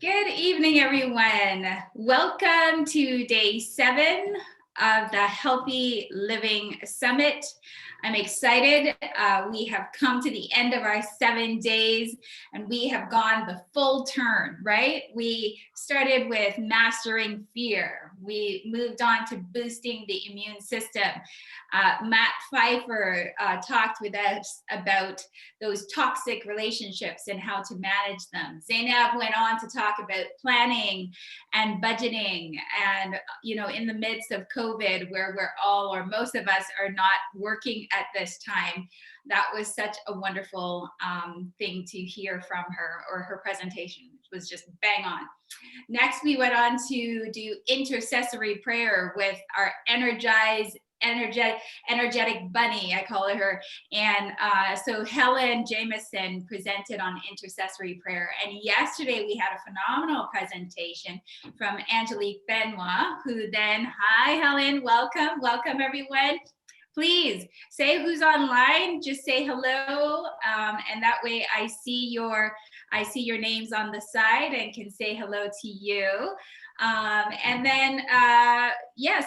Good evening, everyone. Welcome to day 7 of the Healthy Living Summit. I'm excited. We have come to the end of our 7 days and we have gone the full turn, right? We started with mastering fear. We moved on to boosting the immune system. Matt Pfeiffer talked with us about those toxic relationships and how to manage them. Zainab went on to talk about planning and budgeting, and in the midst of COVID, where we're all or most of us are not working at this time, that was such a wonderful thing to hear from her, or her presentation was just bang on. Next, we went on to do intercessory prayer with our energetic bunny, I call her. And so Helen Jameson presented on intercessory prayer. And yesterday we had a phenomenal presentation from Angelique Benoit, who then, hi Helen, welcome everyone. Please say who's online, just say hello, and that way I see your names on the side and can say hello to you. And then,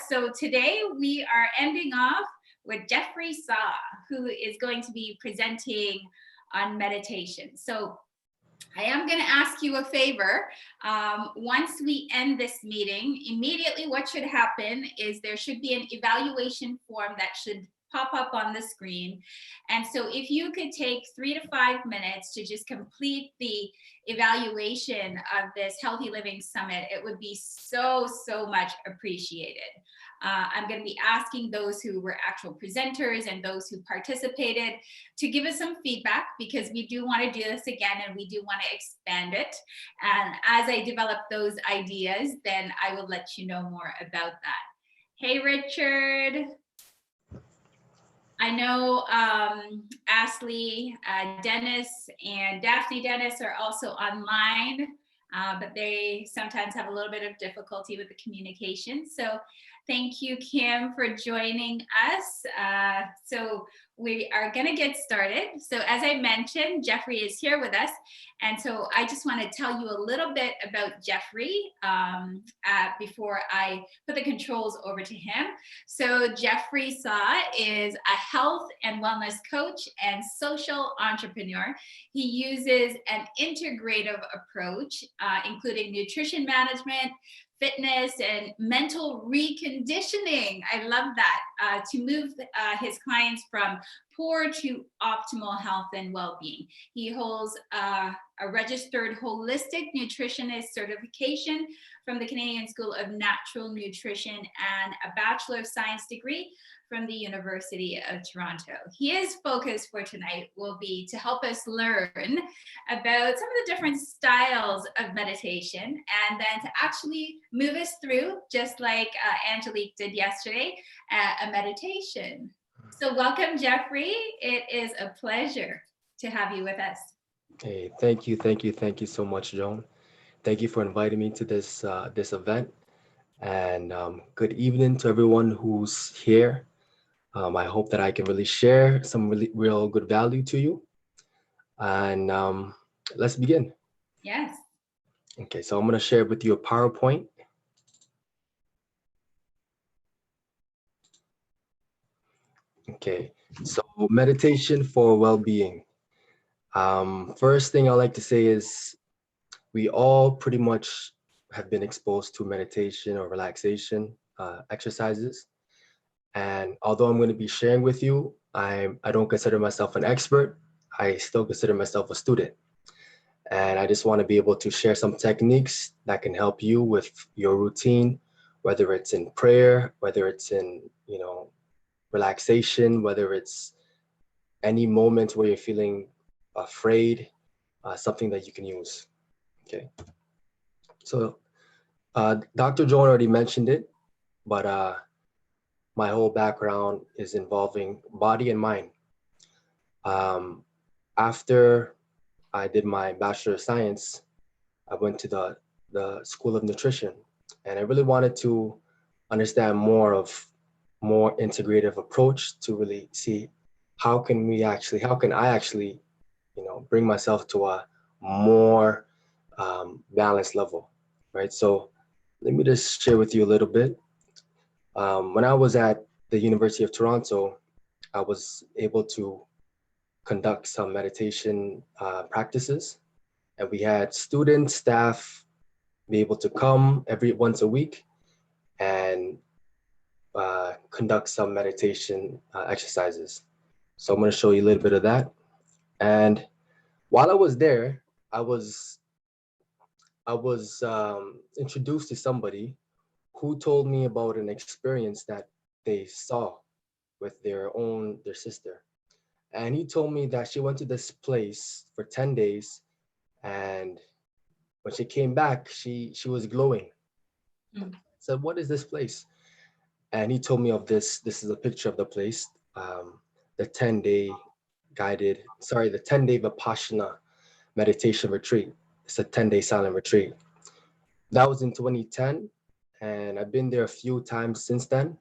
so today we are ending off with Jeffrey Saw, who is going to be presenting on meditation. So I am going to ask you a favor. Once we end this meeting, immediately what should happen is there should be an evaluation form that should pop up on the screen. And so if you could take 3 to 5 minutes to just complete the evaluation of this Healthy Living Summit, it would be so much appreciated. I'm going to be asking those who were actual presenters and those who participated to give us some feedback, because we do want to do this again and we do want to expand it. And as I develop those ideas, then I will let you know more about that. Hey, Richard. I know Ashley Dennis and Daphne Dennis are also online, but they sometimes have a little bit of difficulty with the communication. So thank you, Kim, for joining us. So we are going to get started. So as I mentioned, Jeffrey is here with us. And so I just want to tell you a little bit about Jeffrey before I put the controls over to him. So Jeffrey Saw is a health and wellness coach and social entrepreneur. He uses an integrative approach, including nutrition management, fitness, and mental reconditioning. I love that, to move his clients from poor to optimal health and well-being. He holds a registered holistic nutritionist certification from the Canadian School of Natural Nutrition and a Bachelor of Science degree from the University of Toronto. His focus for tonight will be to help us learn about some of the different styles of meditation, and then to actually move us through, just like Angelique did yesterday, a meditation. So welcome, Jeffrey. It is a pleasure to have you with us. Hey, thank you so much, Joan. Thank you for inviting me to this event, and good evening to everyone who's here. I hope that I can really share some real good value to you, and let's begin. Yes. Okay, so I'm gonna share with you a PowerPoint. Okay, so meditation for well-being. First thing I like to say is we all pretty much have been exposed to meditation or relaxation exercises. And although I'm going to be sharing with you, I don't consider myself an expert. I still consider myself a student. And I just want to be able to share some techniques that can help you with your routine, whether it's in prayer, whether it's in, relaxation, whether it's any moment where you're feeling afraid, something that you can use. Okay. So Dr. Joan already mentioned it, but my whole background is involving body and mind. After I did my Bachelor of Science, I went to the School of Nutrition, and I really wanted to understand more integrative approach to really see how can I actually, bring myself to a more balance level, right? So let me just share with you a little bit. When I was at the University of Toronto, I was able to conduct some meditation practices, and we had students, staff be able to come every once a week and conduct some meditation exercises. So I'm going to show you a little bit of that. And while I was there, I was introduced to somebody who told me about an experience that they saw with their sister. And he told me that she went to this place for 10 days, and when she came back, she was glowing. Mm. I said, "What is this place?" And he told me of this. This is a picture of the place, the 10-day the 10-day Vipassana meditation retreat. It's a 10-day silent retreat. That was in 2010, and I've been there a few times since then.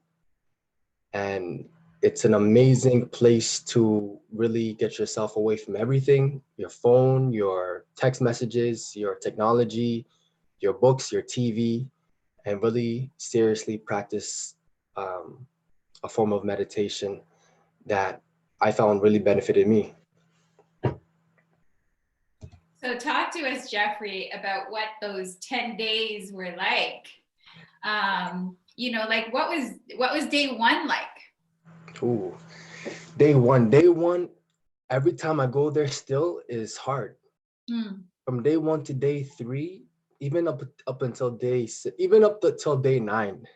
And it's an amazing place to really get yourself away from everything, your phone, your text messages, your technology, your books, your TV, and really seriously practice a form of meditation that I found really benefited me. So talk to us, Jeffrey, about what those 10 days were like. Like what was day one like? Ooh, day one, every time I go there still is hard. Hmm. From day one to day three, even up until even up till day nine,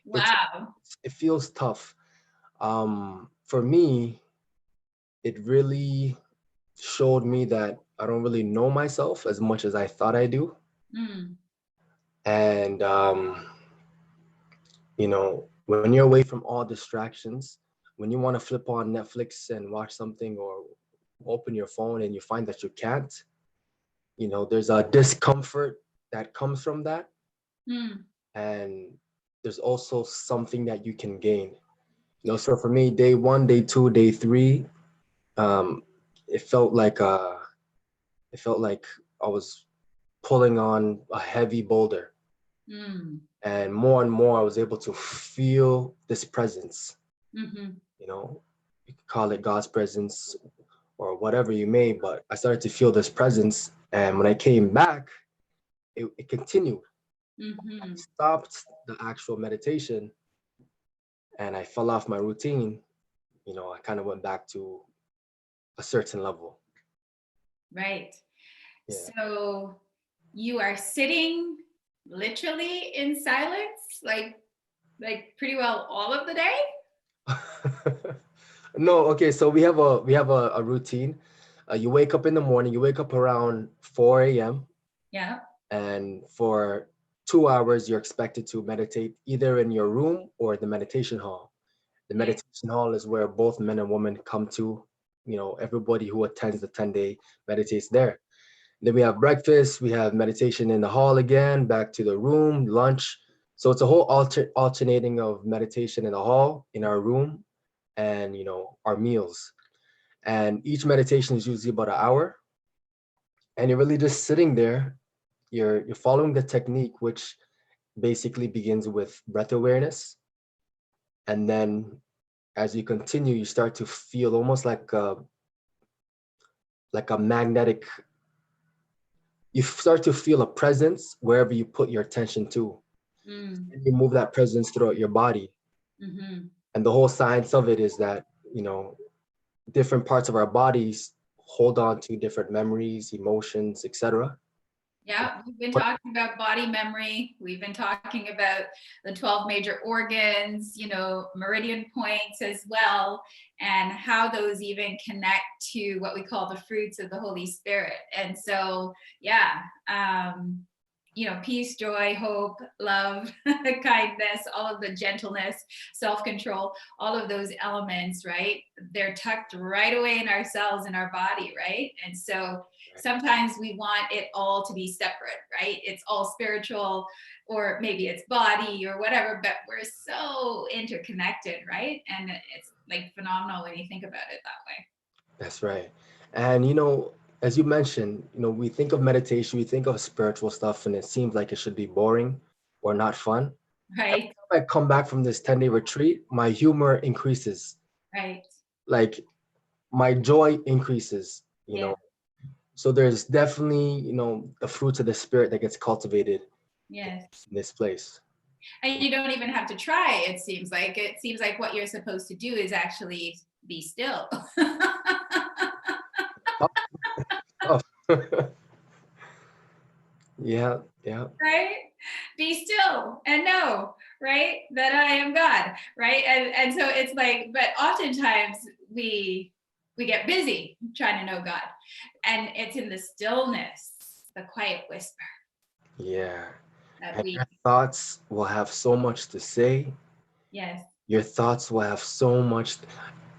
Wow. it feels tough. For me, it really showed me that I don't really know myself as much as I thought I do. Hmm. And when you're away from all distractions, when you want to flip on Netflix and watch something or open your phone and you find that you can't, there's a discomfort that comes from that. Hmm. And there's also something that you can gain. So for me, day one, day two, day three, um, it felt like I was pulling on a heavy boulder. Hmm. And more, I was able to feel this presence. Mm-hmm. You could call it God's presence or whatever you may, but I started to feel this presence. And when I came back, it continued. I Mm-hmm. stopped the actual meditation and I fell off my routine. I kind of went back to a certain level. Right. Yeah. So you are sitting literally in silence, like pretty well all of the day? No, okay, so we have a routine. You wake up in the morning, you wake up around 4 a.m. Yeah. and for 2 hours you're expected to meditate either in your room or the meditation hall. The Right. meditation hall is where both men and women come to. Everybody who attends the 10-day meditates there. Then we have breakfast, we have meditation in the hall again, back to the room, lunch. So it's a whole alternating of meditation in the hall, in our room, and our meals. And each meditation is usually about an hour. And you're really just sitting there. You're following the technique, which basically begins with breath awareness. And then as you continue, you start to feel almost like a magnetic, you start to feel a presence wherever you put your attention to. Mm. And you move that presence throughout your body. Mm-hmm. And the whole science of it is that, different parts of our bodies hold on to different memories, emotions, etc. Yeah, we've been talking about body memory. We've been talking about the 12 major organs, meridian points as well, and how those even connect to what we call the fruits of the Holy Spirit. And so, yeah, peace, joy, hope, love, kindness, all of the gentleness, self-control, all of those elements, right? They're tucked right away in our cells, in our body, right? And so sometimes we want it all to be separate, right? It's all spiritual, or maybe it's body or whatever, but we're so interconnected, right? And it's like phenomenal when you think about it that way. That's right. And as you mentioned, we think of meditation, we think of spiritual stuff, and it seems like it should be boring or not fun. Right, I come back from this 10-day retreat, my humor increases, right. like my joy increases, Yeah, So there's definitely, the fruits of the spirit that gets cultivated yes. in this place. And you don't even have to try, it seems like. It seems like what you're supposed to do is actually be still. Oh. Yeah, yeah, Right? Be still and know, right? That I am God, right? And so it's like, but oftentimes we get busy trying to know God. And it's in the stillness, the quiet whisper yeah. that And we, your thoughts will have so much to say. yes, Your thoughts will have so much.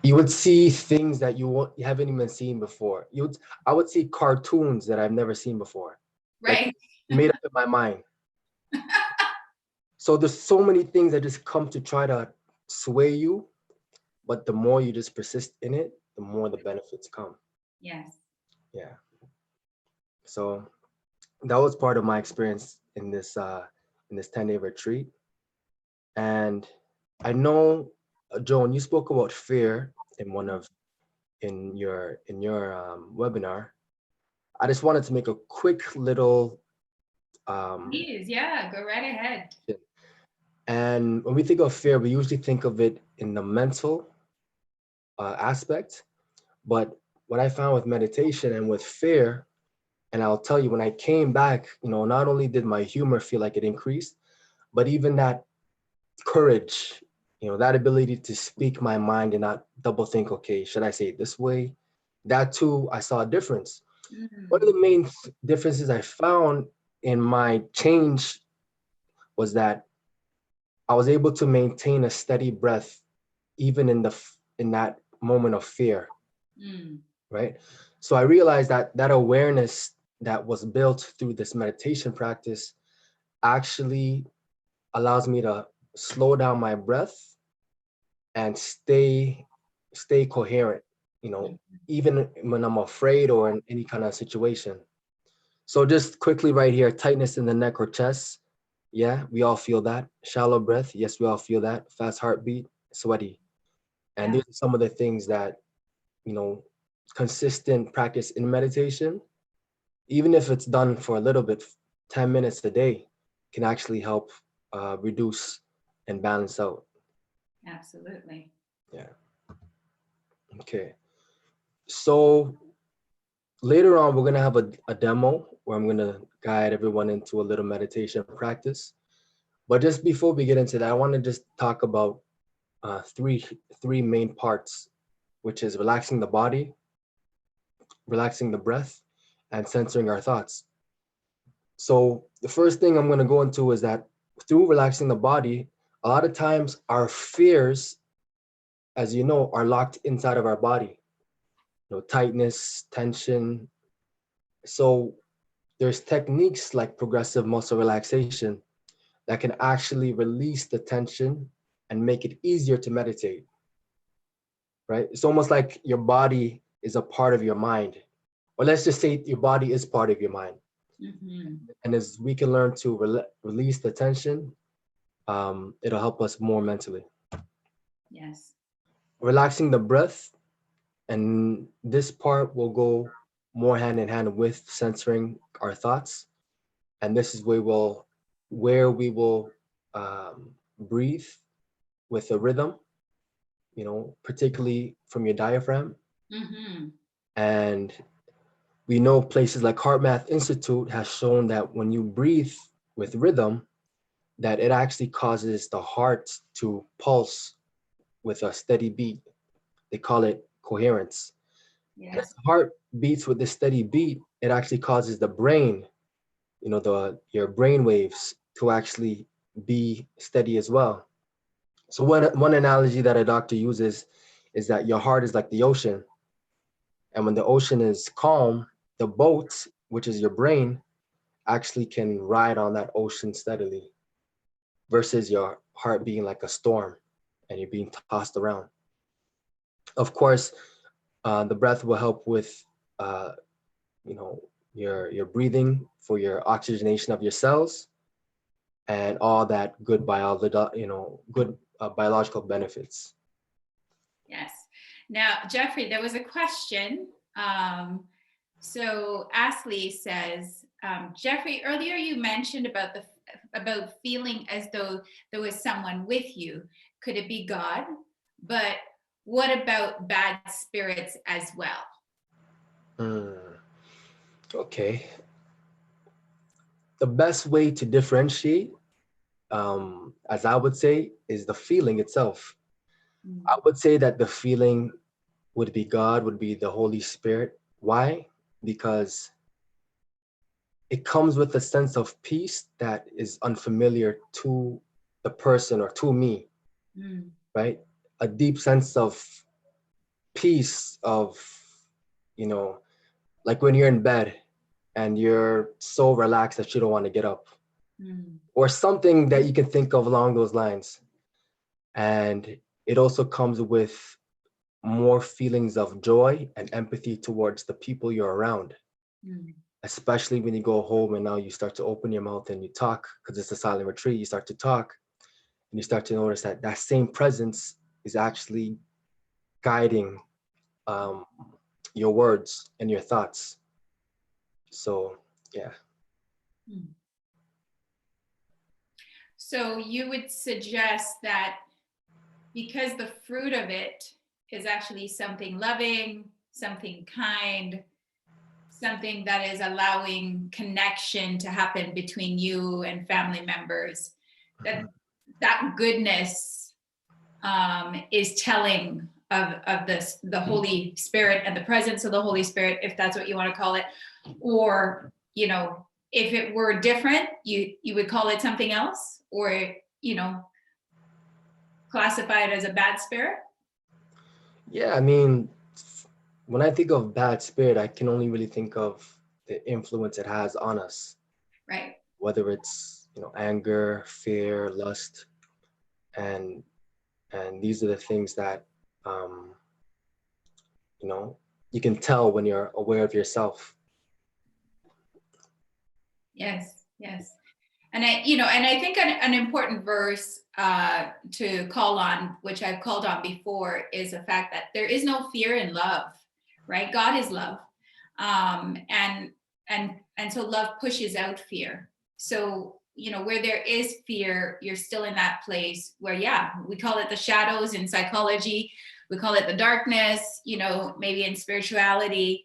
You would see things that you haven't even seen before. I would see cartoons that I've never seen before, like right? made up in my mind. So there's so many things that just come to try to sway you, but the more you just persist in it, the more the benefits come. Yes. Yeah. So that was part of my experience in this 10-day retreat. And I know, Joan, you spoke about fear in one of in your webinar. I just wanted to make a quick little Please, yeah, go right ahead. and when we think of fear, we usually think of it in the mental aspect. But what I found with meditation and with fear, and I'll tell you, when I came back, not only did my humor feel like it increased, but even that courage, that ability to speak my mind and not double think, okay, should I say it this way? That too, I saw a difference. One of Mm, the main differences I found in my change was that I was able to maintain a steady breath even in that moment of fear, mm, right? So I realized that that awareness that was built through this meditation practice actually allows me to slow down my breath and stay coherent, you know, mm. even when I'm afraid or in any kind of situation. So just quickly right here, tightness in the neck or chest. Yeah, we all feel that. Shallow breath. Yes, we all feel that. Fast heartbeat, sweaty. And Yeah, these are some of the things that, you know, consistent practice in meditation, even if it's done for a little bit, 10 minutes a day, can actually help reduce and balance out. absolutely. Yeah. Okay. So later on, we're going to have a demo where I'm going to guide everyone into a little meditation practice. But just before we get into that, I want to just talk about three main parts, which is relaxing the body, relaxing the breath, and centering our thoughts. So the first thing I'm going to go into is that through relaxing the body, a lot of times our fears, as you know, are locked inside of our body. Tightness, tension. So there's techniques like progressive muscle relaxation that can actually release the tension and make it easier to meditate, right? It's almost like your body is a part of your mind, or let's just say your body is part of your mind. Hmm. And as we can learn to release the tension, it'll help us more mentally. Yes. Relaxing the breath, and this part will go more hand in hand with censoring our thoughts. And this is where we will breathe with a rhythm, particularly from your diaphragm. Hmm. And we know places like HeartMath Institute has shown that when you breathe with rhythm, that it actually causes the heart to pulse with a steady beat. They call it coherence. And as Yes. the heart beats with this steady beat, it actually causes the brain, your brain waves to actually be steady as well. So one analogy that a doctor uses is that your heart is like the ocean. And when the ocean is calm, the boat, which is your brain, actually can ride on that ocean steadily versus your heart being like a storm and you're being tossed around. Of course, the breath will help with uh, your breathing, for your oxygenation of your cells, and all that good biological benefits. Yes. Now, Jeffrey, there was a question. So Ashley says, Jeffrey, earlier you mentioned about feeling as though there was someone with you. Could it be God? But what about bad spirits as well? Okay. The best way to differentiate, as I would say, is the feeling itself. I would say that the feeling would be God, would be the Holy Spirit. Why? Because it comes with a sense of peace that is unfamiliar to the person or to me, right? A deep sense of peace of, like when you're in bed and you're so relaxed that you don't want to get up, or something that you can think of along those lines. And it also comes with more feelings of joy and empathy towards the people you're around, especially when you go home and now you start to open your mouth and you talk, because it's a silent retreat. You start to talk and you start to notice that that same presence is actually guiding your words and your thoughts. So, yeah. So you would suggest that because the fruit of it is actually something loving, something kind, something that is allowing connection to happen between you and family members, that goodness is telling of this, the Holy Spirit and the presence of the Holy Spirit, if that's what you want to call it. Or, if it were different, you would call it something else, or, classify it as a bad spirit? Yeah, I mean, when I think of bad spirit, I can only really think of the influence it has on us. Right. Whether it's, anger, fear, lust, and these are the things that, you can tell when you're aware of yourself. Yes, yes. And I think an important verse to call on, which I've called on before, is the fact that there is no fear in love, right? God is love. And so love pushes out fear. So, where there is fear, you're still in that place where, yeah, we call it the shadows in psychology. We call it the darkness, maybe in spirituality.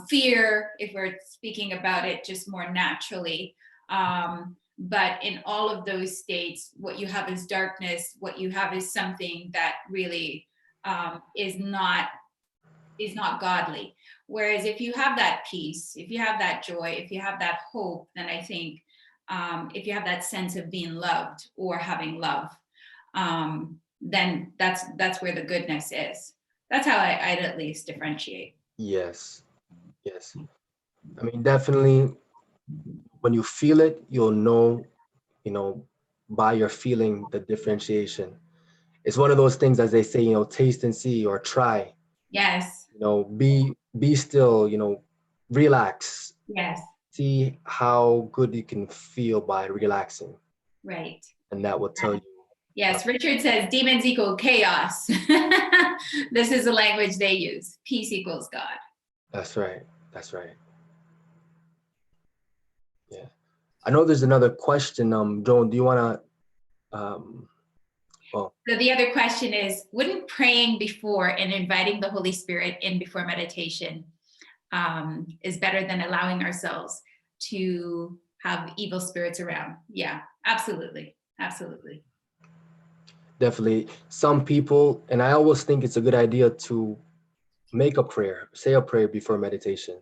Fear, if we're speaking about it just more naturally. But in all of those states, what you have is darkness. What you have is something that really is not godly. Whereas if you have that peace, if you have that joy, if you have that hope, then I think if you have that sense of being loved or having love, then that's where the goodness is. That's how I'd at least differentiate. Yes. I mean, definitely when you feel it, you'll know, by your feeling, the differentiation. It's one of those things, as they say, taste and see, or try. Yes. Be still, relax. Yes. See how good you can feel by relaxing. Right. And that will tell you. Yes, Richard says demons equal chaos. This is the language they use. Peace equals God. That's right. Yeah. I know there's another question. Joan, do you want to, So the other question is, wouldn't praying before and inviting the Holy Spirit in before meditation is better than allowing ourselves to have evil spirits around? Yeah, absolutely. Definitely. Some people, and I always think it's a good idea to make a prayer, say a prayer before meditation.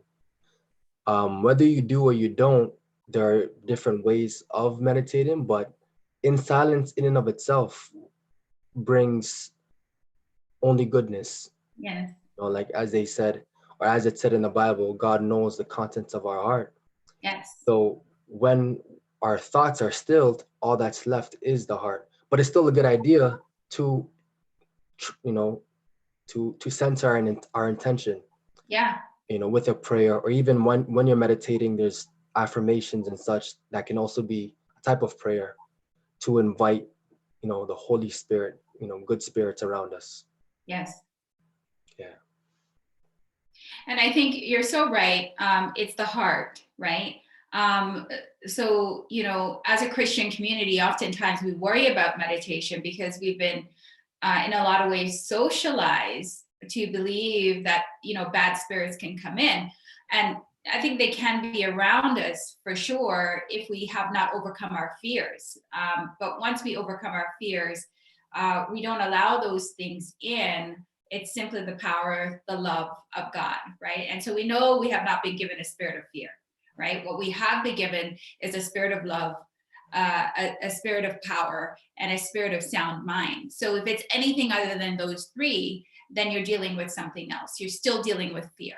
Whether you do or you don't, there are different ways of meditating, but in silence in and of itself brings only goodness. Yes. Like as they said, or as it said in the Bible, God knows the contents of our heart. Yes. So when our thoughts are stilled, all that's left is the heart. But it's still a good idea to, to center our intention. Yeah. with a prayer, or even when you're meditating, there's affirmations and such that can also be a type of prayer to invite, the Holy Spirit, good spirits around us. Yes. Yeah. And I think you're so right. It's the heart, right? So, as a Christian community, oftentimes we worry about meditation because we've been, in a lot of ways, socialized to believe that, bad spirits can come in. And I think they can be around us for sure if we have not overcome our fears. But once we overcome our fears, we don't allow those things in. It's simply the power, the love of God, right? And so we know we have not been given a spirit of fear, right? What we have been given is a spirit of love, a spirit of power, and a spirit of sound mind. So if it's anything other than those three, then you're dealing with something else. You're still dealing with fear.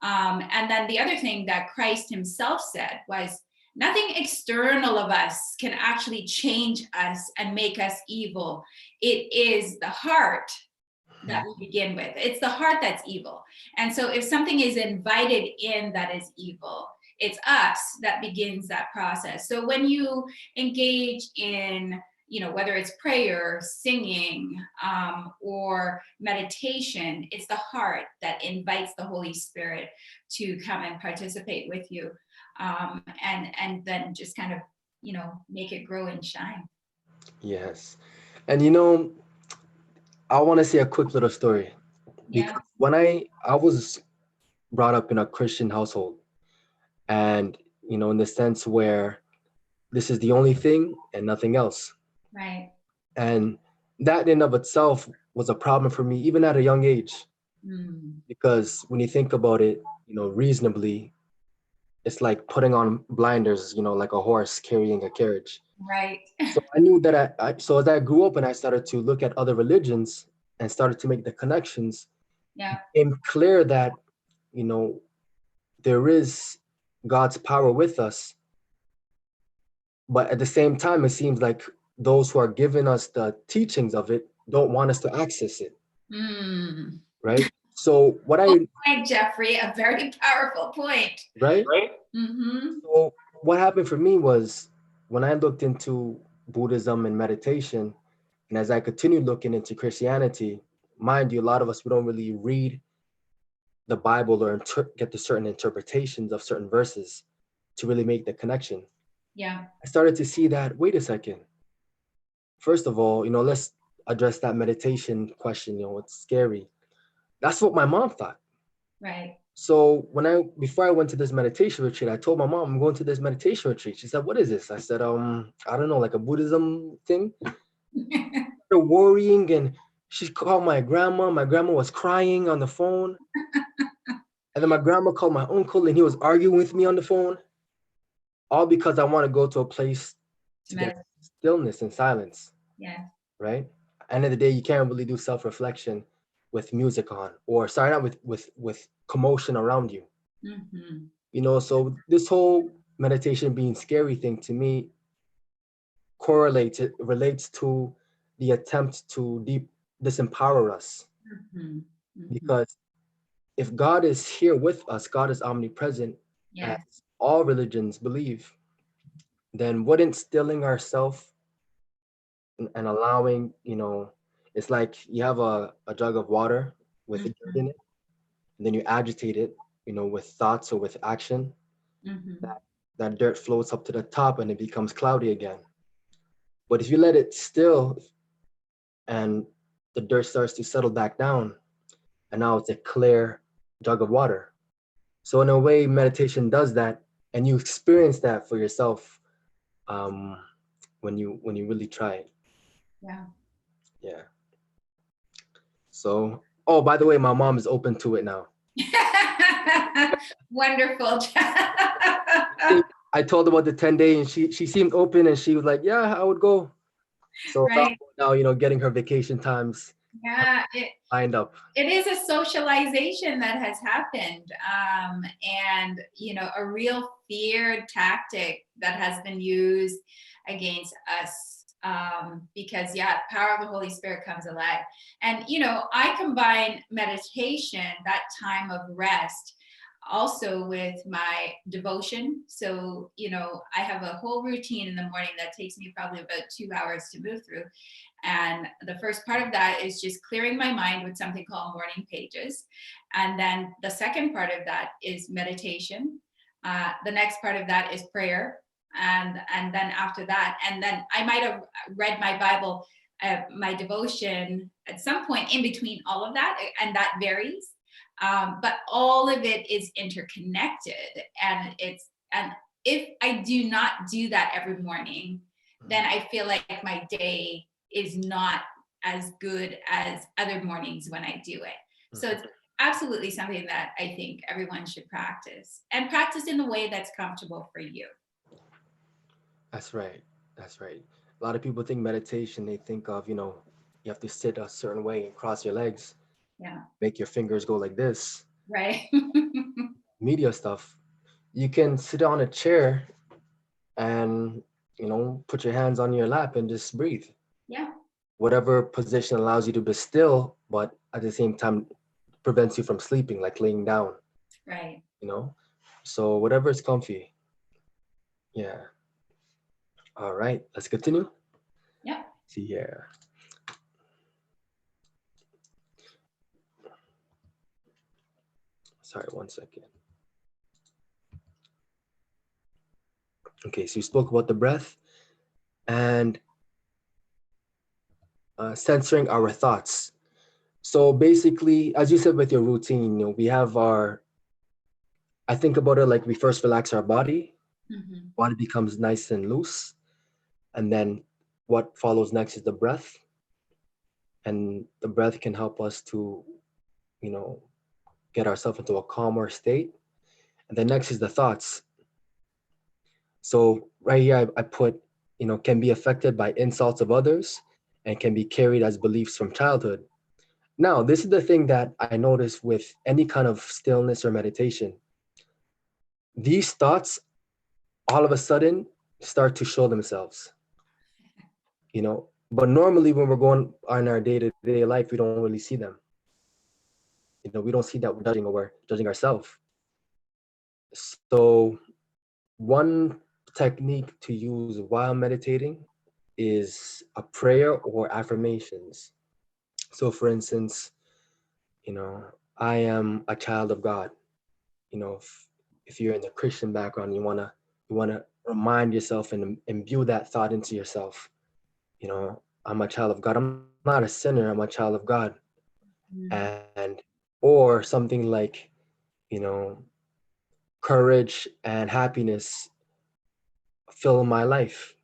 And then the other thing that Christ himself said was, nothing external of us can actually change us and make us evil. It is the heart that we begin with. It's the heart that's evil. And so if something is invited in that is evil, it's us that begins that process. So when you engage in, whether it's prayer, singing, or meditation, it's the heart that invites the Holy Spirit to come and participate with you, and then just kind of, make it grow and shine. Yes. And I want to say a quick little story. Yeah. Because when I was brought up in a Christian household, and in the sense where this is the only thing and nothing else. Right. And that in of itself was a problem for me, even at a young age. Because when you think about it, reasonably, it's like putting on blinders, like a horse carrying a carriage. Right. So I knew that so as I grew up and I started to look at other religions and started to make the connections, Yeah. it became clear that, there is God's power with us. But at the same time, it seems like those who are giving us the teachings of it don't want us to access it. Right? So what point, Jeffrey, a very powerful point. Right? Mm-hmm. So what happened for me was when I looked into Buddhism and meditation, and as I continued looking into Christianity, mind you, a lot of us, we don't really read the Bible or get the certain interpretations of certain verses to really make the connection. Yeah. I started to see that, wait a second. First of all, let's address that meditation question, it's scary. That's what my mom thought. Right. So before I went to this meditation retreat, I told my mom, I'm going to this meditation retreat. She said, what is this? I said, I don't know, like a Buddhism thing. They're worrying, and she called my grandma. My grandma was crying on the phone. And then my grandma called my uncle, and he was arguing with me on the phone. All because I want to go to a place to get stillness and silence. Yeah. Right? End of the day, you can't really do self-reflection with music on, or sorry, not with commotion around you. Mm-hmm. So this whole meditation being scary thing to me relates to the attempt to disempower us. Mm-hmm. Mm-hmm. Because if God is here with us, God is omnipresent, yes, as all religions believe, then wouldn't stilling ourselves and allowing, it's like you have a jug of water with a dirt in it, and then you agitate it, with thoughts or with action, that dirt floats up to the top and it becomes cloudy again. But if you let it still and the dirt starts to settle back down, and now it's a clear jug of water. So in a way, meditation does that, and you experience that for yourself when you really try it. Yeah. Yeah. So, oh, by the way, my mom is open to it now. Wonderful. I told her about the 10-day, and she seemed open, and she was like, yeah, I would go. So right. now, getting her vacation times lined up. It is a socialization that has happened, and a real fear tactic that has been used against us, because power of the Holy Spirit comes alive. And I combine meditation, that time of rest, also with my devotion. So, I have a whole routine in the morning that takes me probably about 2 hours to move through. And the first part of that is just clearing my mind with something called morning pages. And then the second part of that is meditation. The next part of that is prayer. And then after that, and then I might have read my Bible, my devotion at some point in between all of that, and that varies. But all of it is interconnected, and if I do not do that every morning, then I feel like my day is not as good as other mornings when I do it. So it's absolutely something that I think everyone should practice, and practice in the way that's comfortable for you. That's right. That's right. A lot of people think meditation, they think of, you have to sit a certain way and cross your legs, Yeah. make your fingers go like this, Right. media stuff. You can sit on a chair and, put your hands on your lap and just breathe. Yeah. Whatever position allows you to be still, but at the same time prevents you from sleeping, like laying down, Right. So whatever is comfy. Yeah. All right, let's continue. Yeah. See here. Sorry, 1 second. Okay, so you spoke about the breath and censoring our thoughts. So basically, as you said with your routine, we have I think about it like we first relax our body, body becomes nice and loose. And then what follows next is the breath. And the breath can help us to, get ourselves into a calmer state. And then next is the thoughts. So right here, I put, can be affected by insults of others and can be carried as beliefs from childhood. Now, this is the thing that I notice with any kind of stillness or meditation. These thoughts all of a sudden start to show themselves, but normally when we're going on our day-to-day life, we don't really see them. We don't see that we're judging or we're judging ourselves. So one technique to use while meditating is a prayer or affirmations. So for instance, I am a child of God. If you're in the Christian background, you wanna remind yourself and imbue that thought into yourself. I'm a child of God. I'm not a sinner. I'm a child of God. And or something like, courage and happiness fill my life.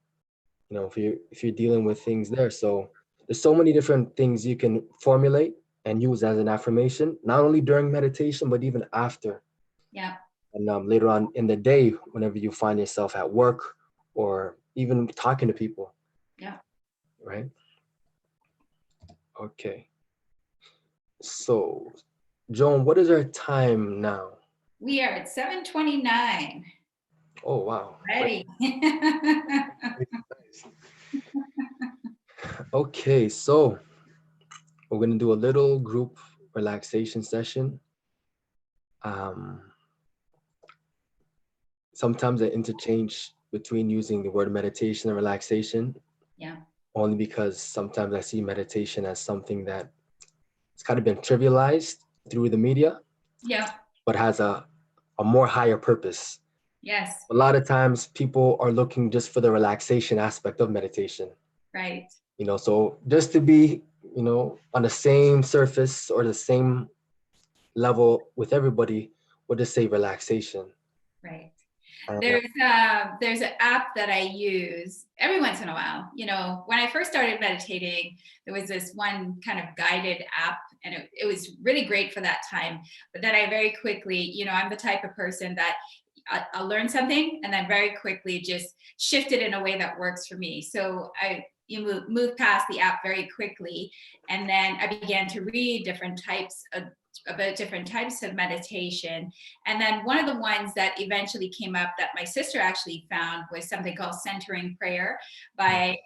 If you're dealing with things there, so there's so many different things you can formulate and use as an affirmation, not only during meditation but even after. Yeah. And later on in the day, whenever you find yourself at work or even talking to people. Yeah. Right. Okay. So, Joan, what is our time now? We are at 7:29. Oh, wow. Ready. Okay, so we're going to do a little group relaxation session. Sometimes I interchange between using the word meditation and relaxation. Yeah. Only because sometimes I see meditation as something that it's kind of been trivialized through the media. Yeah. But has a more higher purpose. Yes. A lot of times people are looking just for the relaxation aspect of meditation. Right. So just to be, on the same surface or the same level with everybody, we'll just say relaxation. Right. There's an app that I use every once in a while. When I first started meditating, there was this one kind of guided app, and it was really great for that time. But then I very quickly, I'm the type of person that I'll learn something and then very quickly just shift it in a way that works for me. So you move past the app very quickly, and then I began to read about different types of meditation. And then one of the ones that eventually came up that my sister actually found was something called Centering Prayer by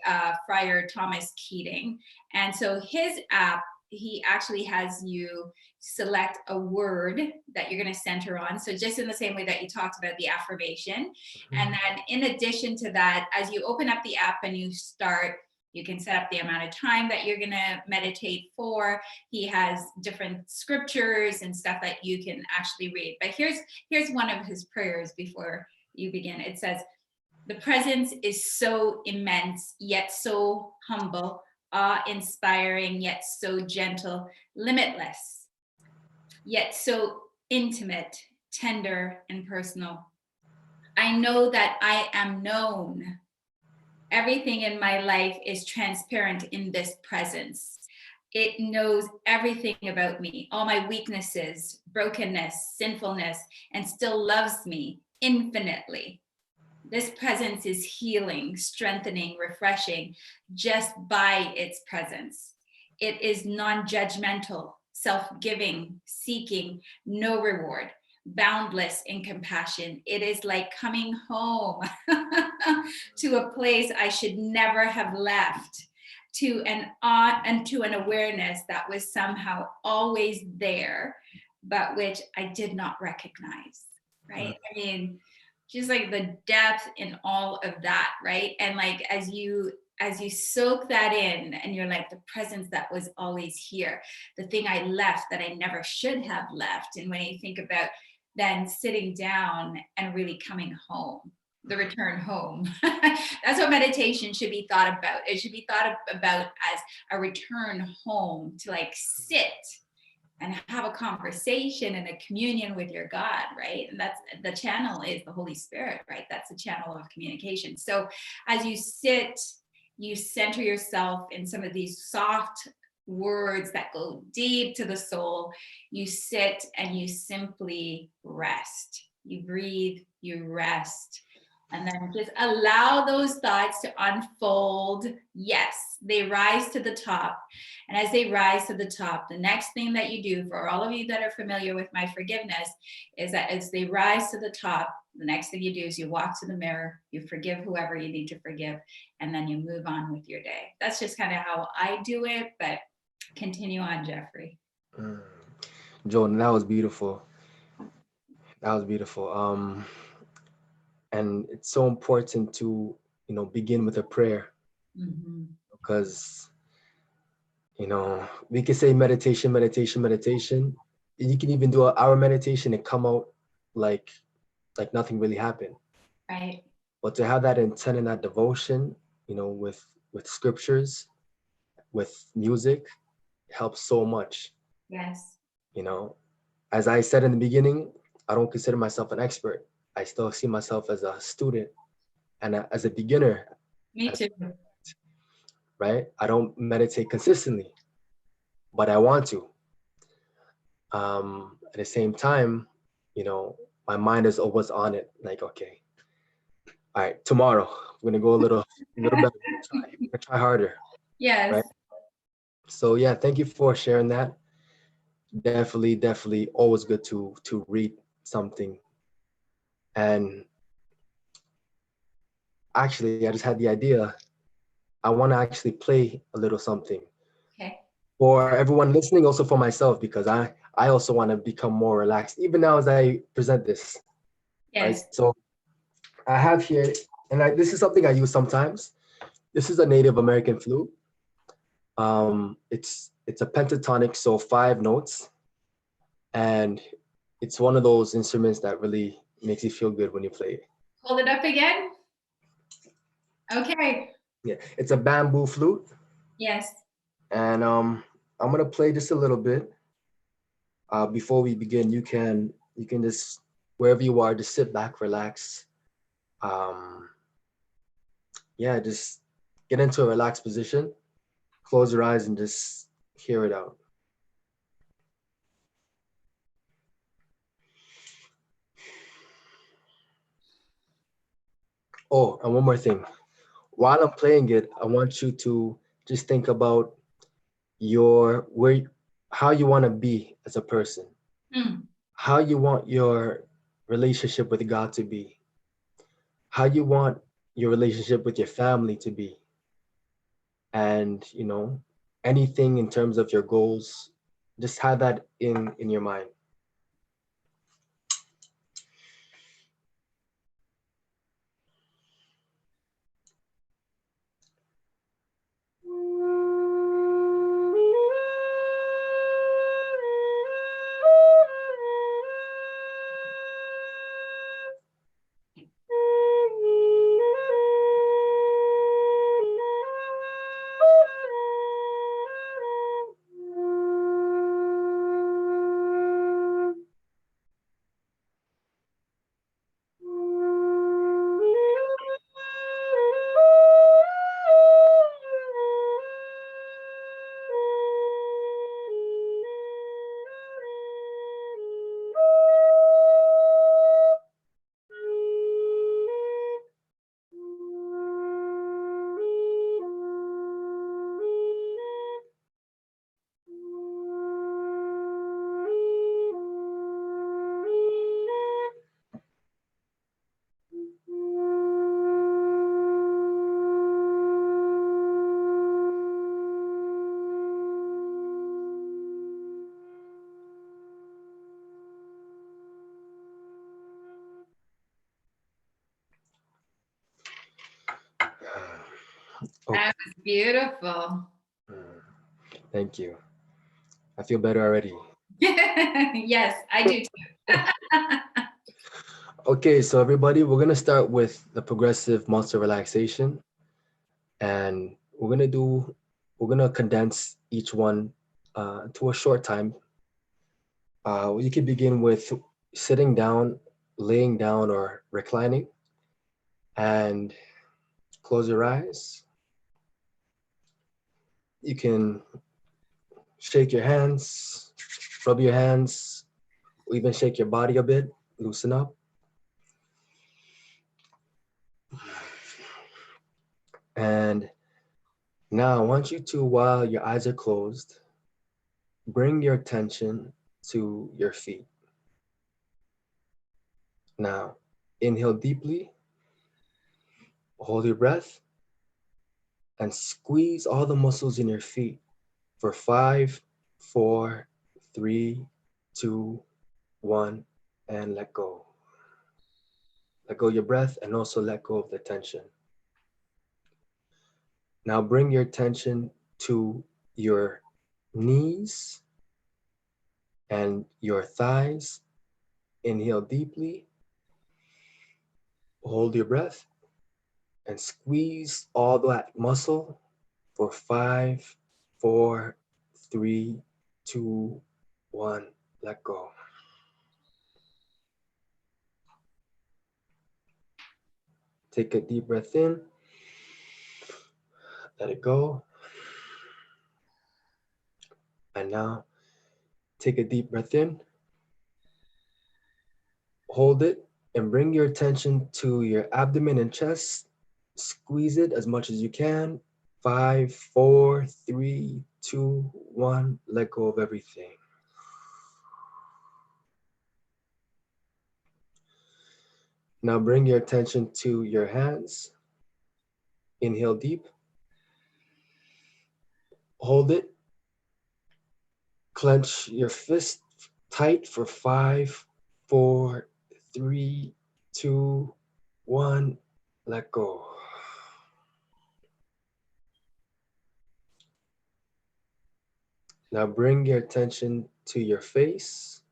Friar Thomas Keating. And so his app he actually has you select a word that you're going to center on. So just in the same way that you talked about the affirmation. And then in addition to that, as you open up the app and you start, you can set up the amount of time that you're going to meditate for. He has different scriptures and stuff that you can actually read. But here's one of his prayers before you begin. It says, "The presence is so immense, yet so humble, awe-inspiring, yet so gentle, limitless, yet so intimate, tender, and personal. I know that I am known. Everything in my life is transparent in this presence. It knows everything about me, all my weaknesses, brokenness, sinfulness, and still loves me infinitely. This presence is healing, strengthening, refreshing just by its presence. It is non-judgmental, self-giving, seeking no reward, boundless in compassion. It is like coming home to a place I should never have left, to an awe and to an awareness that was somehow always there, but which I did not recognize, right? I mean, just like the depth in all of that, right? And like as you soak that in and you're like, the presence that was always here, the thing I left that I never should have left. And when you think about then sitting down and really coming home, the return home, that's what meditation should be thought about. It should be thought about as a return home, to like sit and have a conversation and a communion with your God, right? And that's the channel is the Holy Spirit, right? That's the channel of communication. So as you sit, you center yourself in some of these soft words that go deep to the soul. You sit and you simply rest. You breathe, you rest. And then just allow those thoughts to unfold. Yes, they rise to the top. And as they rise to the top, the next thing that you do, for all of you that are familiar with my forgiveness, is that as they rise to the top, the next thing you do is you walk to the mirror, you forgive whoever you need to forgive, and then you move on with your day. That's just kind of how I do it, but continue on, Jeffrey. Jordan, that was beautiful. That was beautiful. And it's so important to, begin with a prayer, because, we can say meditation, meditation, meditation. You can even do an hour meditation and come out like nothing really happened. Right. But to have that intent and that devotion, with scriptures, with music, helps so much. Yes. As I said in the beginning, I don't consider myself an expert. I still see myself as a student and as a beginner. Me too. Right? I don't meditate consistently, but I want to. At the same time, my mind is always on it. Like, okay, all right, tomorrow we're gonna go a little better. We're gonna try harder. Yes. Right? So yeah, thank you for sharing that. Definitely always good to read something. And actually, I just had the idea. I want to actually play a little something. Okay. For everyone listening, also for myself, because I also want to become more relaxed, even now as I present this. Yes. Right? So I have here, and this is something I use sometimes. This is a Native American flute. It's a pentatonic, so 5 notes. And it's one of those instruments that really makes you feel good when you play it. Hold it up again. Okay. Yeah, it's a bamboo flute. Yes. And I'm gonna play just a little bit. Before we begin, you can just, wherever you are, just sit back, relax. Yeah, just get into a relaxed position. Close your eyes and just hear it out. Oh, and one more thing. While I'm playing it, I want you to just think about how you want to be as a person, how you want your relationship with God to be, how you want your relationship with your family to be, and anything in terms of your goals, just have that in your mind. Oh, That was beautiful. thank you. I feel better already. Yes, I do too. Okay, so everybody, we're gonna start with the progressive muscle relaxation, and we're gonna condense each one to a short time. You can begin with sitting down, laying down, or reclining, and close your eyes. You can shake your hands, rub your hands, or even shake your body a bit, loosen up. And now I want you to, while your eyes are closed, bring your attention to your feet. Now, inhale deeply, hold your breath, and squeeze all the muscles in your feet for 5, 4, 3, 2, 1, and let go. Let go of your breath and also let go of the tension. Now bring your attention to your knees and your thighs. Inhale deeply, hold your breath, and squeeze all that muscle for 5, 4, 3, 2, 1. Let go. Take a deep breath in, let it go. And now take a deep breath in, hold it, and bring your attention to your abdomen and chest. Squeeze it as much as you can. 5, 4, 3, 2, 1. Let go of everything. Now bring your attention to your hands. Inhale deep. Hold it. Clench your fist tight for 5, 4, 3, 2, 1. Let go. Now bring your attention to your face.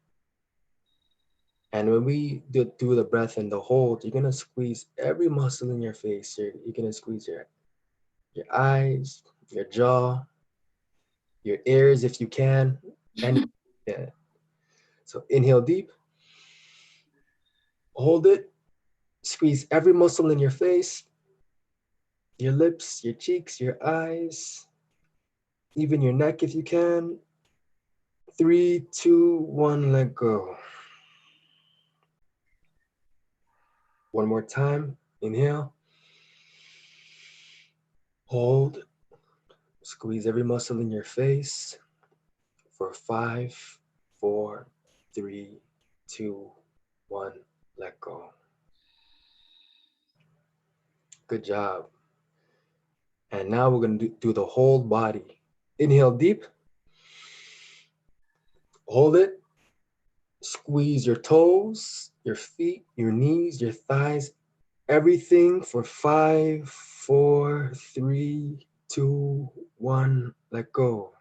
And when we do the breath and the hold, you're gonna squeeze every muscle in your face. You're gonna squeeze your eyes, your jaw, your ears if you can, and yeah. So inhale deep, hold it, squeeze every muscle in your face, your lips, your cheeks, your eyes, even your neck if you can. 3, 2, 1, let go. One more time, inhale, hold, squeeze every muscle in your face for 5, 4, 3, 2, 1, let go. Good job. And now we're going to do the whole body. Inhale deep. Hold it. Squeeze your toes, your feet, your knees, your thighs, everything for 5, 4, 3, 2, 1. Let go.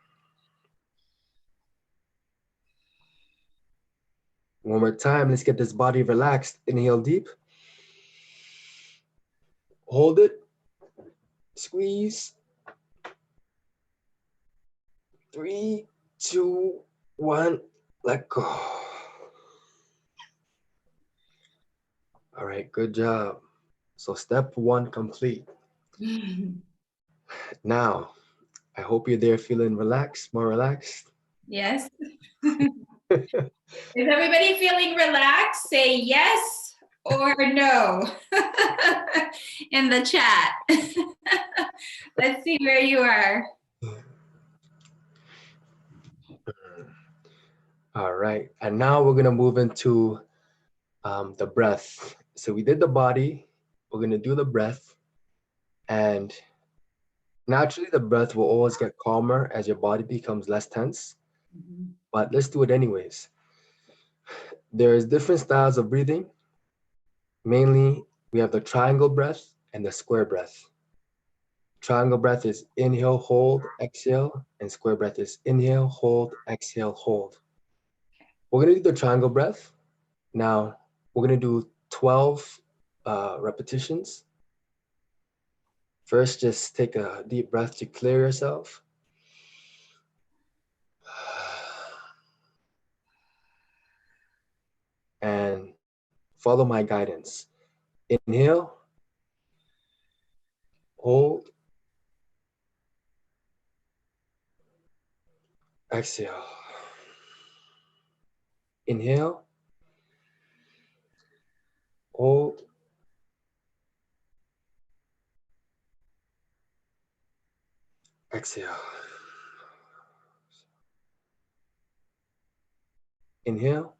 One more time. Let's get this body relaxed. Inhale deep. Hold it. Squeeze. 3, 2, 1. Let go. All right, good job. So step 1 complete. Now, I hope you're there feeling relaxed, more relaxed. Yes. Is everybody feeling relaxed? Say yes or no in the chat. Let's see where you are. All right, and now we're gonna move into the breath. So we did the body, we're gonna do the breath, and naturally the breath will always get calmer as your body becomes less tense, but let's do it anyways. There's different styles of breathing. Mainly, we have the triangle breath and the square breath. Triangle breath is inhale, hold, exhale, and square breath is inhale, hold, exhale, hold. We're gonna do the triangle breath. Now, we're gonna do 12 repetitions. First, just take a deep breath to clear yourself. And follow my guidance. Inhale, hold, exhale. Inhale, hold, exhale. Inhale,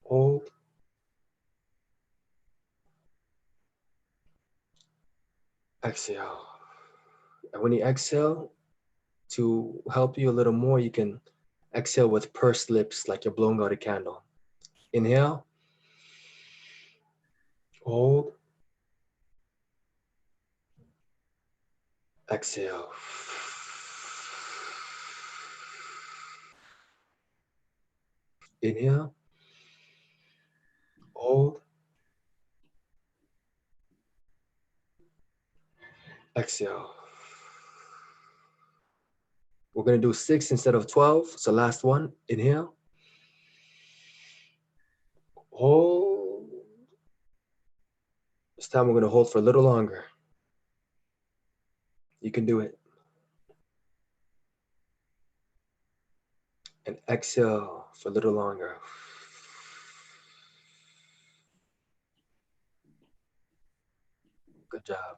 hold, exhale. And when you exhale, to help you a little more, you can exhale with pursed lips like you're blowing out a candle. Inhale, hold, exhale. Inhale, hold, exhale. We're gonna do 6 instead of 12. So last one, inhale, hold. This time we're gonna hold for a little longer. You can do it. And exhale for a little longer. Good job.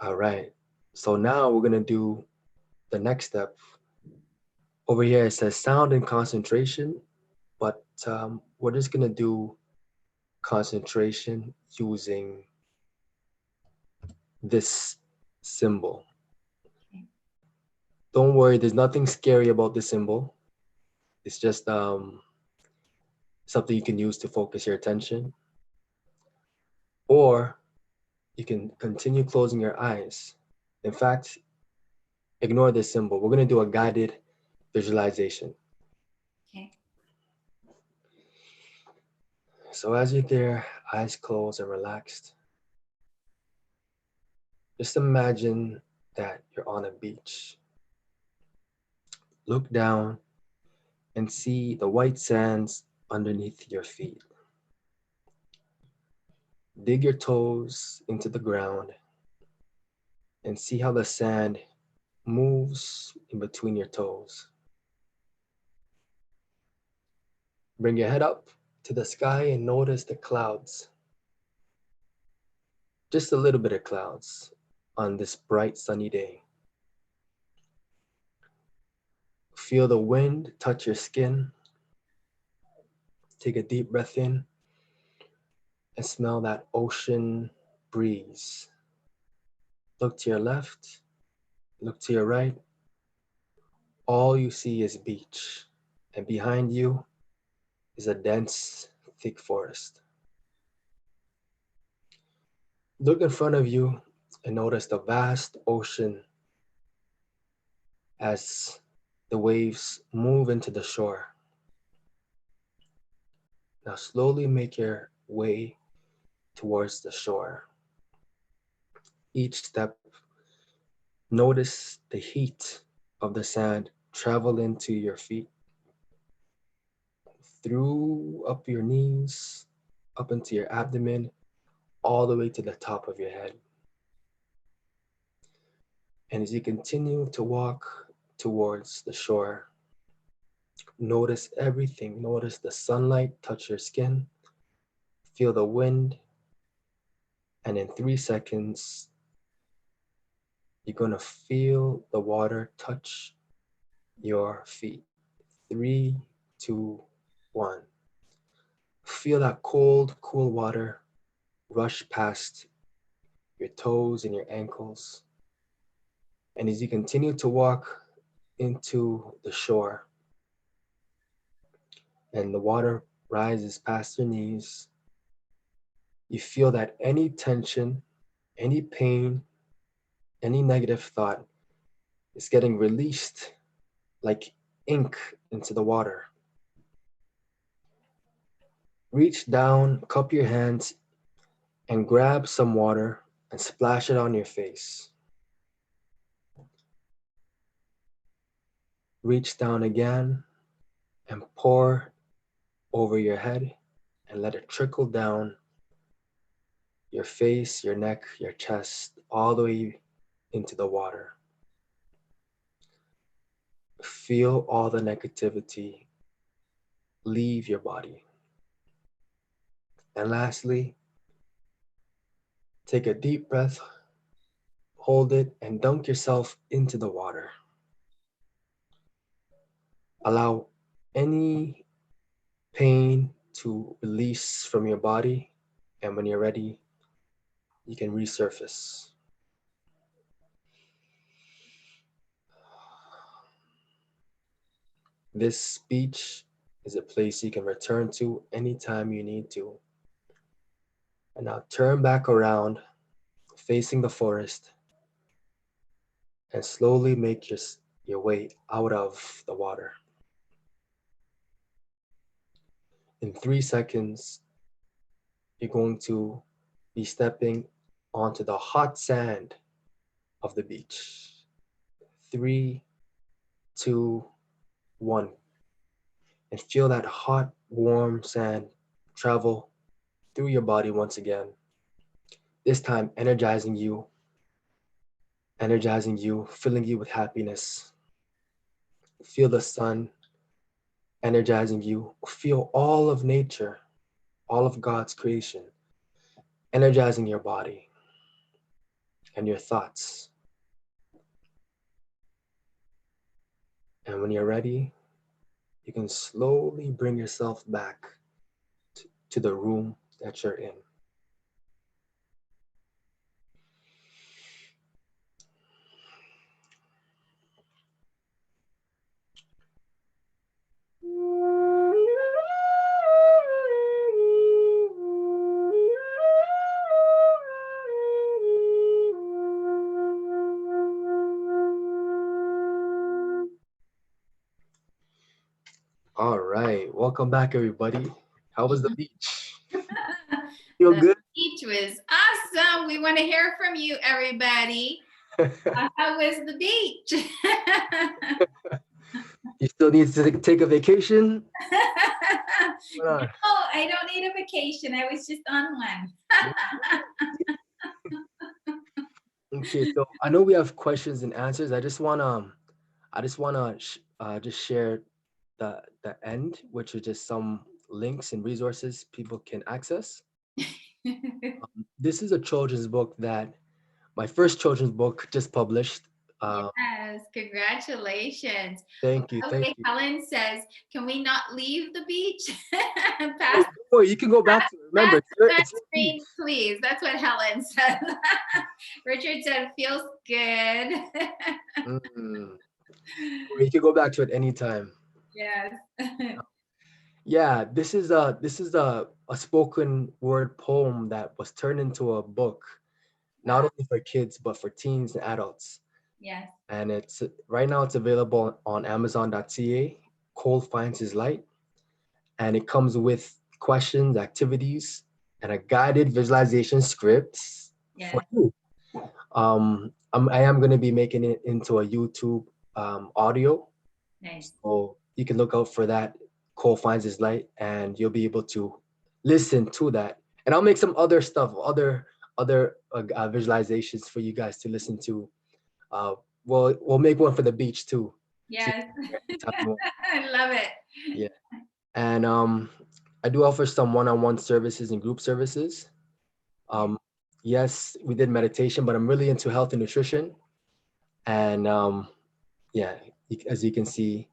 All right. So now we're gonna do the next step. Over here it says sound and concentration, but we're just gonna do concentration using this symbol. Don't worry, there's nothing scary about this symbol. It's just something you can use to focus your attention. Or you can continue closing your eyes. In fact, ignore this symbol. We're gonna do a guided visualization. Okay. So as you're there, eyes closed and relaxed, just imagine that you're on a beach. Look down and see the white sands underneath your feet. Dig your toes into the ground and see how the sand moves in between your toes. Bring your head up to the sky and notice the clouds. Just a little bit of clouds on this bright sunny day. Feel the wind touch your skin. Take a deep breath in and smell that ocean breeze. Look to your left, look to your right. All you see is beach, and behind you is a dense, thick forest. Look in front of you and notice the vast ocean as the waves move into the shore. Now slowly make your way towards the shore. Each step, notice the heat of the sand travel into your feet, through up your knees, up into your abdomen, all the way to the top of your head. And as you continue to walk towards the shore, notice everything. Notice the sunlight touch your skin, feel the wind, and in 3 seconds, you're gonna feel the water touch your feet. Three, two, one. Feel that cold, cool water rush past your toes and your ankles. And as you continue to walk into the shore and the water rises past your knees, you feel that any tension, any pain, any negative thought is getting released like ink into the water. Reach down, cup your hands, and grab some water and splash it on your face. Reach down again and pour over your head and let it trickle down your face, your neck, your chest, all the way into the water. Feel all the negativity leave your body. And lastly, take a deep breath, hold it, and dunk yourself into the water. Allow any pain to release from your body, and when you're ready, you can resurface. This beach is a place you can return to anytime you need to. And now turn back around, facing the forest, and slowly make your way out of the water. In 3 seconds, you're going to be stepping onto the hot sand of the beach. 3, 2, 1. And feel that hot, warm sand travel through your body once again. This time, energizing you, filling you with happiness. Feel the sun energizing you. Feel all of nature, all of God's creation, energizing your body and your thoughts. And when you're ready, you can slowly bring yourself back to the room that you're in. All right, welcome back, everybody. How was the beach? Feel The good? beach was awesome. We want to hear from you, everybody. How was the beach? You still need to take a vacation? No, I don't need a vacation. I was just on one. Okay, so I know we have questions and answers. I just wanna just share the end, which is just some links and resources people can access. This is a children's book that my first children's book just published. Yes, congratulations. Thank you, thank Okay, you. Helen says, can we not leave the beach? Oh, Past worry, you can go back to it. Remember, That it's your screen, piece. please. That's what Helen said. Richard said, feels good. Mm. Or you can go back to it anytime. Yes. Yeah, this is a spoken word poem that was turned into a book, not Wow. only for kids but for teens and adults. Yes. And it's right now it's available on Amazon.ca. Cole finds his light, and it comes with questions, activities, and a guided visualization scripts for Yes. you. I am going to be making it into a YouTube audio, Nice. so you can look out for that. Cole finds his light, and you'll be able to listen to that. And I'll make some other stuff, other visualizations for you guys to listen to. Uh, we'll make one for the beach too. So you Yes. can hear anytime you want. I love it. Yeah, and I do offer some one-on-one services and group services. Um, yes, we did meditation, but I'm really into health and nutrition. And yeah, as you can see,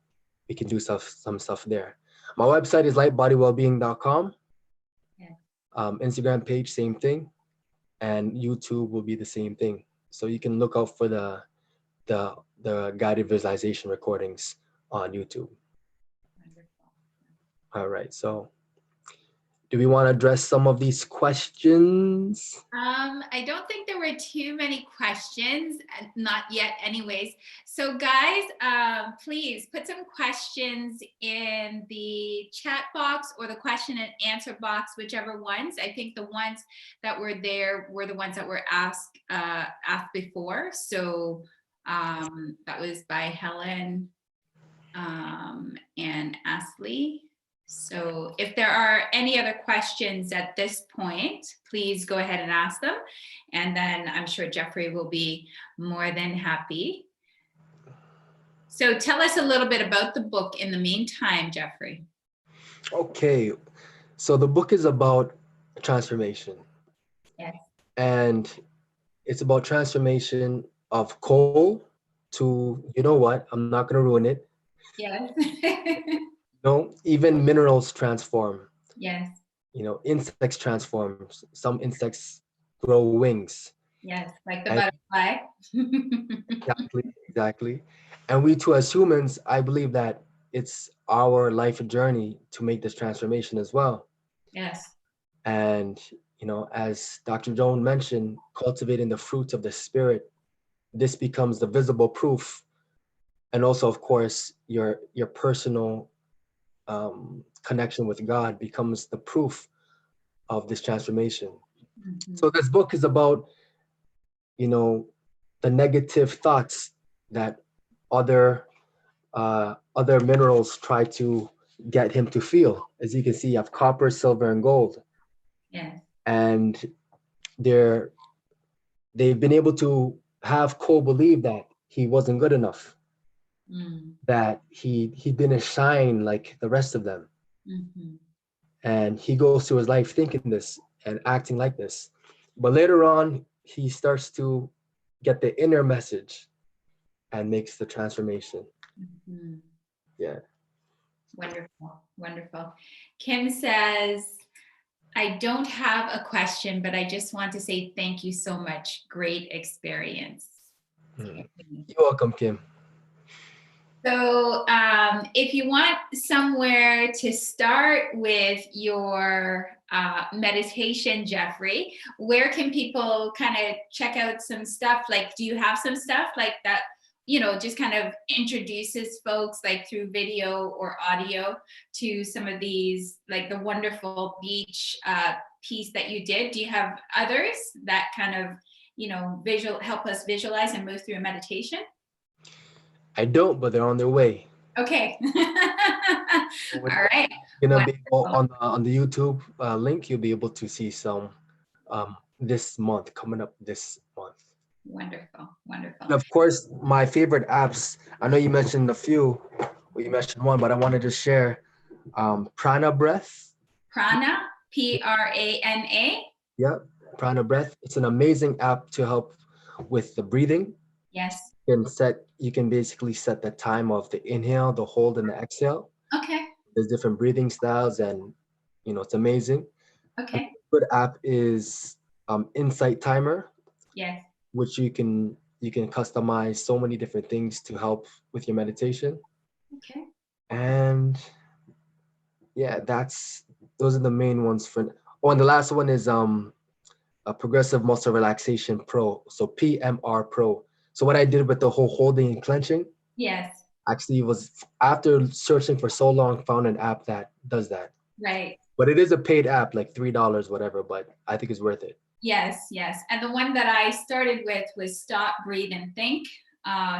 we can do some stuff there. My website is lightbodywellbeing.com. Yeah. Instagram page, same thing, and YouTube will be the same thing. So you can look out for the guided visualization recordings on YouTube. Wonderful. All right. So do we want to address some of these questions? I don't think there were too many questions, not yet anyways. So guys, please put some questions in the chat box or the question and answer box, whichever ones. I think the ones that were there were the ones that were asked before. So that was by Helen and Ashley. So if there are any other questions at this point, please go ahead and ask them. And then I'm sure Jeffrey will be more than happy. So tell us a little bit about the book in the meantime, Jeffrey. Okay. So the book is about transformation. Yes. And it's about transformation of coal to, you know what, I'm not going to ruin it. Yes. No, even minerals transform. Yes. You know, insects transform. Some insects grow wings. Yes. Like the And butterfly. exactly. And we too, as humans, I believe that it's our life journey to make this transformation as well. Yes. And, you know, as Dr. Joan mentioned, cultivating the fruits of the spirit, this becomes the visible proof. And also, of course, your personal connection with God becomes the proof of this transformation. Mhm. So this book is about, you know, the negative thoughts that other other minerals try to get him to feel. As you can see, you have copper, silver, and gold, Yes. and they've been able to have Cole believe that he wasn't good enough, that he didn't shine like the rest of them. Mhm. And he goes through his life thinking this and acting like this. But later on, he starts to get the inner message and makes the transformation. Mhm. Yeah. Wonderful. Wonderful. Kim says, I don't have a question, but I just want to say thank you so much. Great experience. You're welcome, Kim. So if you want somewhere to start with your meditation, Jeffrey, where can people kind of check out some stuff? Like, do you have some stuff like that, you know, just kind of introduces folks like through video or audio to some of these, like the wonderful beach piece that you did? Do you have others that kind of, you know, help us visualize and move through a meditation? I don't, but they're on their way. Okay. All right. Gonna be on the YouTube link. You'll be able to see some this month, coming up this month. Wonderful. Wonderful. And of course, my favorite apps. I know you mentioned a few. Well, you mentioned one, but I wanted to share Prana Breath. Prana, Prana. Yeah, Prana Breath. It's an amazing app to help with the breathing. Yes. You can basically set the time of the inhale, the hold, and the exhale. Okay. There's different breathing styles, and It's amazing. Okay. Good app is Insight Timer, Yes. which you can customize so many different things to help with your meditation. Okay. And yeah, those are the main ones for. Oh, and the last one is a Progressive Muscle Relaxation Pro, so PMR Pro. So what I did with the whole holding and clenching Yes. actually was, after searching for so long, found an app that does that. Right. But it is a paid app, like $3, whatever, but I think it's worth it. Yes, yes. And the one that I started with was Stop, Breathe, and Think.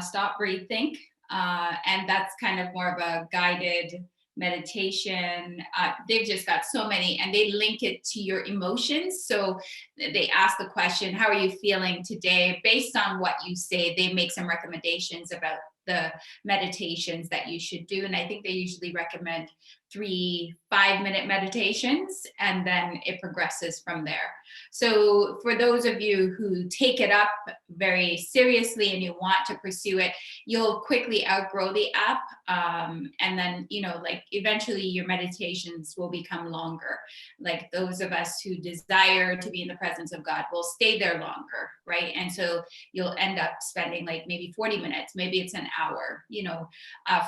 Stop, Breathe, Think. And that's kind of more of a guided meditation. They've just got so many, and they link it to your emotions. So they ask the question, how are you feeling today? Based on what you say, they make some recommendations about the meditations that you should do. And I think they usually recommend 3 5-minute meditations, and then it progresses from there. So for those of you who take it up very seriously and you want to pursue it, you'll quickly outgrow the app. And then, like eventually your meditations will become longer. Like those of us who desire to be in the presence of God will stay there longer, right? And so you'll end up spending like maybe 40 minutes, maybe it's an hour.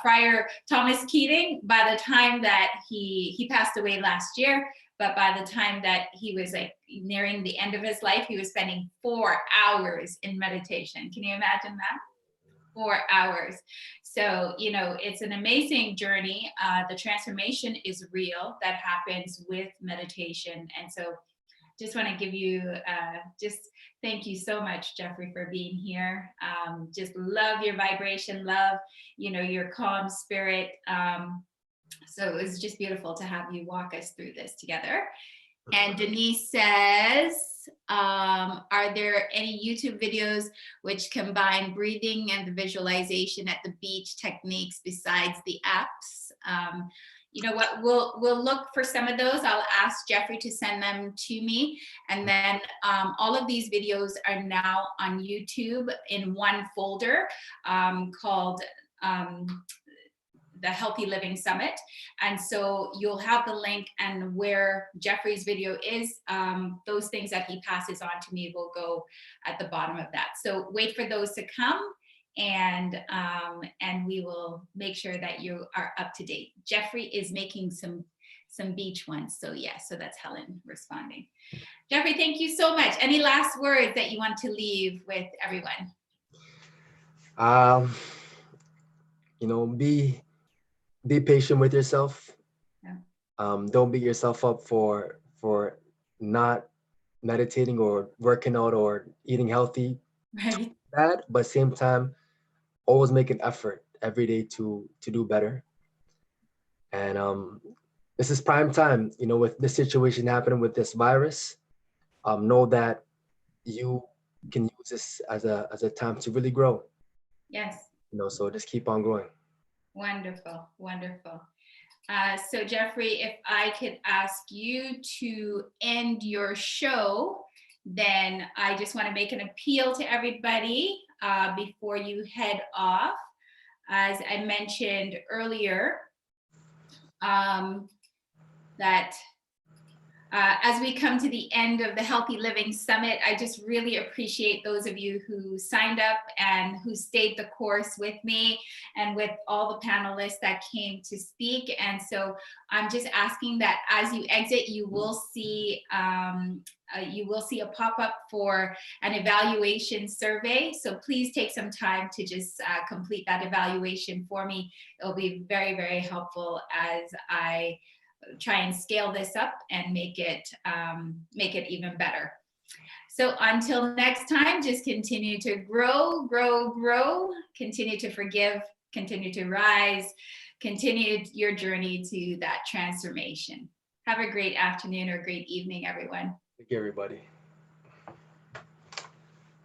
Friar Thomas Keating, by the time that he passed away last year, but by the time that he was like nearing the end of his life, he was spending 4 hours in meditation. Can you imagine that? 4 hours. So, it's an amazing journey. The transformation is real that happens with meditation. And so just want to give you, just thank you so much, Jeffrey, for being here. Just love your vibration, love, your calm spirit. So it was just beautiful to have you walk us through this together. And Denise says, are there any YouTube videos which combine breathing and the visualization at the beach techniques besides the apps? You know what, we'll look for some of those. I'll ask Jeffrey to send them to me. And then all of these videos are now on YouTube in one folder called the Healthy Living Summit. And so you'll have the link, and where Jeffrey's video is, those things that he passes on to me will go at the bottom of that. So wait for those to come, and we will make sure that you are up to date. Jeffrey is making some beach ones. So yeah, so that's Helen responding. Jeffrey, thank you so much. Any last words that you want to leave with everyone? Be patient with yourself. Yeah. Don't beat yourself up for not meditating or working out or eating healthy. Right. That, but same time, always make an effort every day to do better. And this is prime time, with this situation happening with this virus. Know that you can use this as a time to really grow. Yes. So just keep on growing. Wonderful, wonderful. So Jeffrey, if I could ask you to end your show, then I just want to make an appeal to everybody before you head off. As I mentioned earlier, that as we come to the end of the Healthy Living Summit, I just really appreciate those of you who signed up and who stayed the course with me and with all the panelists that came to speak. And so I'm just asking that as you exit, you will see a pop-up for an evaluation survey. So please take some time to just complete that evaluation for me. It'll be very, very helpful as I try and scale this up and make it even better. So until next time, just continue to grow, continue to forgive, continue to rise, continue your journey to that transformation. Have a great afternoon or great evening, everyone. Thank you, everybody.